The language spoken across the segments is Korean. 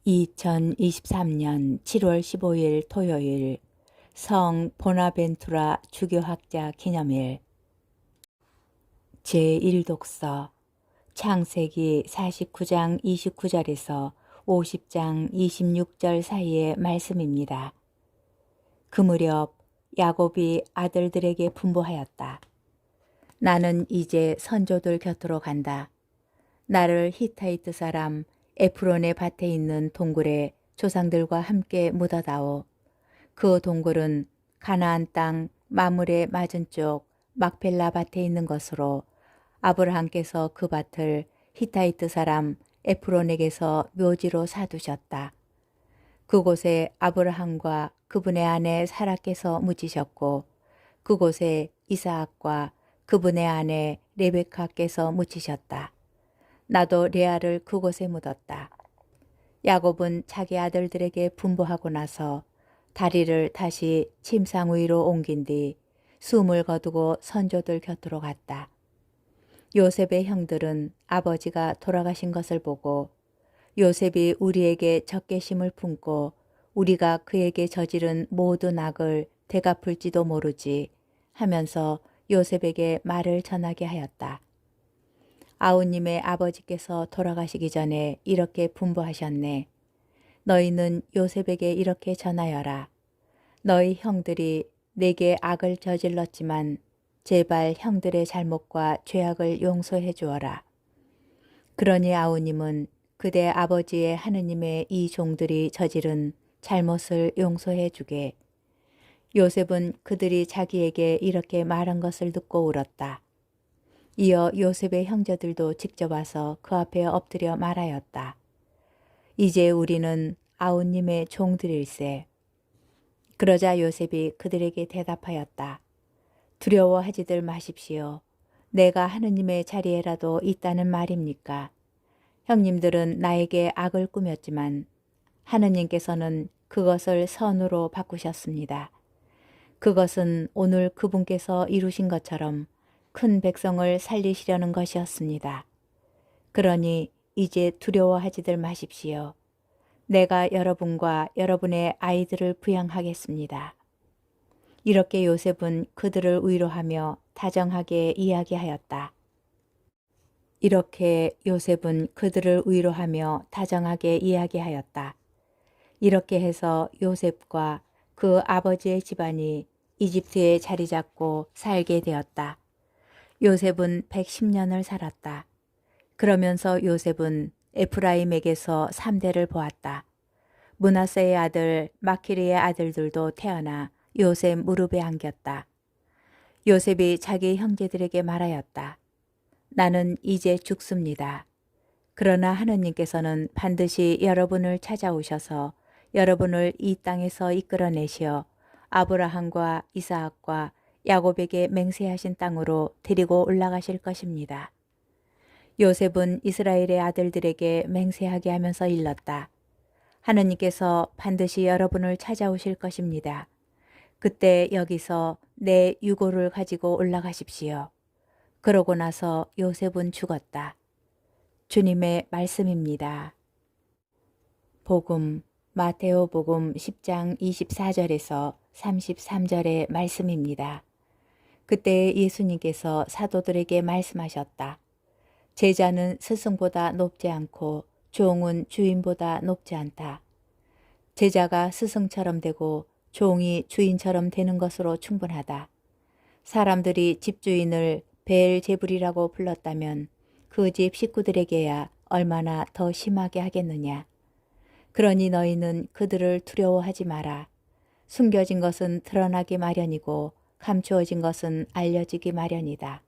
2023년 7월 15일 토요일 성 보나벤투라 주교학자 기념일 제1독서 창세기 49장 29절에서 50장 26절 사이의 말씀입니다. 그 무렵 야곱이 아들들에게 분부하였다. 나는 이제 선조들 곁으로 간다. 나를 히타이트 사람 에프론의 밭에 있는 동굴에 조상들과 함께 묻어다오. 그 동굴은 가나안 땅 마물의 맞은쪽 막펠라 밭에 있는 것으로 아브라함께서 그 밭을 히타이트 사람 에프론에게서 묘지로 사두셨다. 그곳에 아브라함과 그분의 아내 사라께서 묻히셨고 그곳에 이사학과 그분의 아내 레베카께서 묻히셨다. 나도 레아를 그곳에 묻었다. 야곱은 자기 아들들에게 분부하고 나서 다리를 다시 침상 위로 옮긴 뒤 숨을 거두고 선조들 곁으로 갔다. 요셉의 형들은 아버지가 돌아가신 것을 보고 요셉이 우리에게 적개심을 품고 우리가 그에게 저지른 모든 악을 되갚을지도 모르지 하면서 요셉에게 말을 전하게 하였다. 아우님의 아버지께서 돌아가시기 전에 이렇게 분부하셨네. 너희는 요셉에게 이렇게 전하여라. 너희 형들이 내게 악을 저질렀지만 제발 형들의 잘못과 죄악을 용서해 주어라. 그러니 아우님은 그대 아버지의 하느님의 이 종들이 저지른 잘못을 용서해 주게. 요셉은 그들이 자기에게 이렇게 말한 것을 듣고 울었다. 이어 요셉의 형제들도 직접 와서 그 앞에 엎드려 말하였다. 이제 우리는 아우님의 종들일세. 그러자 요셉이 그들에게 대답하였다. 두려워하지들 마십시오. 내가 하느님의 자리에라도 있다는 말입니까? 형님들은 나에게 악을 꾸몄지만 하느님께서는 그것을 선으로 바꾸셨습니다. 그것은 오늘 그분께서 이루신 것처럼 큰 백성을 살리시려는 것이었습니다. 그러니 이제 두려워하지들 마십시오. 내가 여러분과 여러분의 아이들을 부양하겠습니다. 이렇게 요셉은 그들을 위로하며 다정하게 이야기하였다. 이렇게 요셉은 그들을 위로하며 다정하게 이야기하였다. 이렇게 해서 요셉과 그 아버지의 집안이 이집트에 자리 잡고 살게 되었다. 요셉은 110년을 살았다. 그러면서 요셉은 에프라임에게서 3대를 보았다. 므낫세의 아들 마키리의 아들들도 태어나 요셉 무릎에 안겼다. 요셉이 자기 형제들에게 말하였다. 나는 이제 죽습니다. 그러나 하느님께서는 반드시 여러분을 찾아오셔서 여러분을 이 땅에서 이끌어내시어 아브라함과 이사학과 야곱에게 맹세하신 땅으로 데리고 올라가실 것입니다. 요셉은 이스라엘의 아들들에게 맹세하게 하면서 일렀다. 하느님께서 반드시 여러분을 찾아오실 것입니다. 그때 여기서 내 유고를 가지고 올라가십시오. 그러고 나서 요셉은 죽었다. 주님의 말씀입니다. 복음 마테오복음 10장 24절에서 33절의 말씀입니다. 그때 예수님께서 사도들에게 말씀하셨다. 제자는 스승보다 높지 않고 종은 주인보다 높지 않다. 제자가 스승처럼 되고 종이 주인처럼 되는 것으로 충분하다. 사람들이 집주인을 베엘제불이라고 불렀다면 그 집 식구들에게야 얼마나 더 심하게 하겠느냐. 그러니 너희는 그들을 두려워하지 마라. 숨겨진 것은 드러나기 마련이고 감추어진 것은 알려지기 마련이다.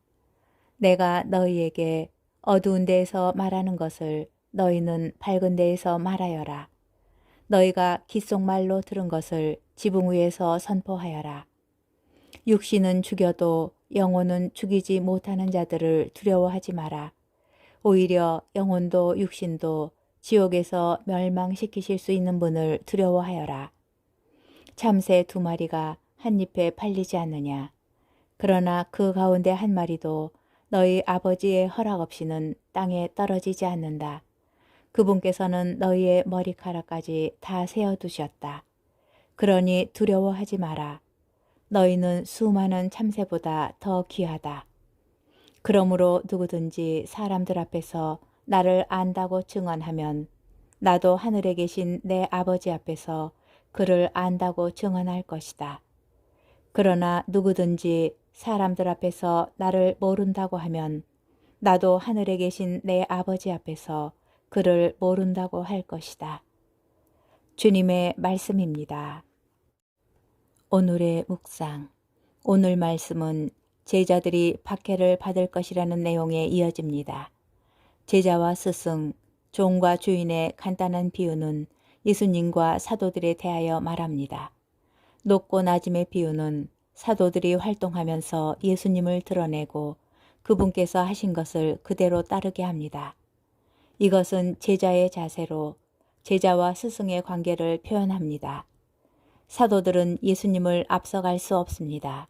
내가 너희에게 어두운 데에서 말하는 것을 너희는 밝은 데에서 말하여라. 너희가 귓속말로 들은 것을 지붕 위에서 선포하여라. 육신은 죽여도 영혼은 죽이지 못하는 자들을 두려워하지 마라. 오히려 영혼도 육신도 지옥에서 멸망시키실 수 있는 분을 두려워하여라. 참새 2마리가 한 잎에 팔리지 않느냐. 그러나 그 가운데 한 마리도 너희 아버지의 허락 없이는 땅에 떨어지지 않는다. 그분께서는 너희의 머리카락까지 다 세어두셨다. 그러니 두려워하지 마라. 너희는 수많은 참새보다 더 귀하다. 그러므로 누구든지 사람들 앞에서 나를 안다고 증언하면 나도 하늘에 계신 내 아버지 앞에서 그를 안다고 증언할 것이다. 그러나 누구든지 사람들 앞에서 나를 모른다고 하면 나도 하늘에 계신 내 아버지 앞에서 그를 모른다고 할 것이다. 주님의 말씀입니다. 오늘의 묵상. 오늘 말씀은 제자들이 박해를 받을 것이라는 내용에 이어집니다. 제자와 스승, 종과 주인의 간단한 비유는 예수님과 사도들에 대하여 말합니다. 높고 낮음의 비유는 사도들이 활동하면서 예수님을 드러내고 그분께서 하신 것을 그대로 따르게 합니다. 이것은 제자의 자세로 제자와 스승의 관계를 표현합니다. 사도들은 예수님을 앞서갈 수 없습니다.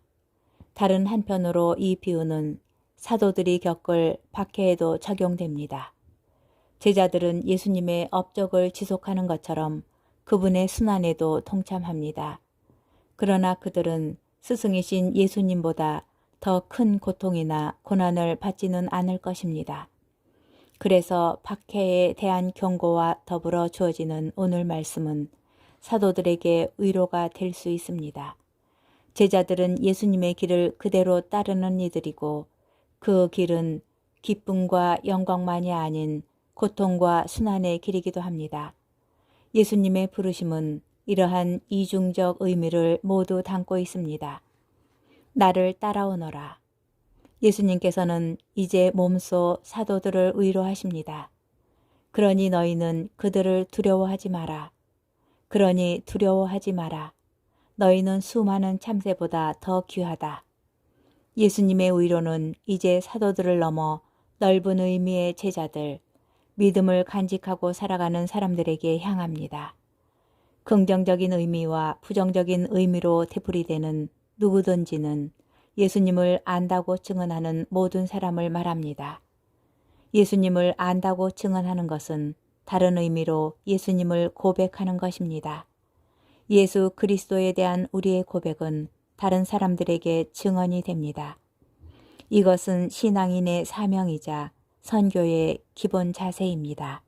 다른 한편으로 이 비유는 사도들이 겪을 박해에도 적용됩니다. 제자들은 예수님의 업적을 지속하는 것처럼 그분의 순환에도 동참합니다. 그러나 그들은 스승이신 예수님보다 더 큰 고통이나 고난을 받지는 않을 것입니다. 그래서 박해에 대한 경고와 더불어 주어지는 오늘 말씀은 사도들에게 위로가 될 수 있습니다. 제자들은 예수님의 길을 그대로 따르는 이들이고 그 길은 기쁨과 영광만이 아닌 고통과 순환의 길이기도 합니다. 예수님의 부르심은 이러한 이중적 의미를 모두 담고 있습니다. 나를 따라오너라. 예수님께서는 이제 몸소 사도들을 위로하십니다. 그러니 너희는 그들을 두려워하지 마라. 그러니 두려워하지 마라. 너희는 수많은 참새보다 더 귀하다. 예수님의 위로는 이제 사도들을 넘어 넓은 의미의 제자들, 믿음을 간직하고 살아가는 사람들에게 향합니다. 긍정적인 의미와 부정적인 의미로 되풀이되는 누구든지는 예수님을 안다고 증언하는 모든 사람을 말합니다. 예수님을 안다고 증언하는 것은 다른 의미로 예수님을 고백하는 것입니다. 예수 그리스도에 대한 우리의 고백은 다른 사람들에게 증언이 됩니다. 이것은 신앙인의 사명이자 선교의 기본 자세입니다.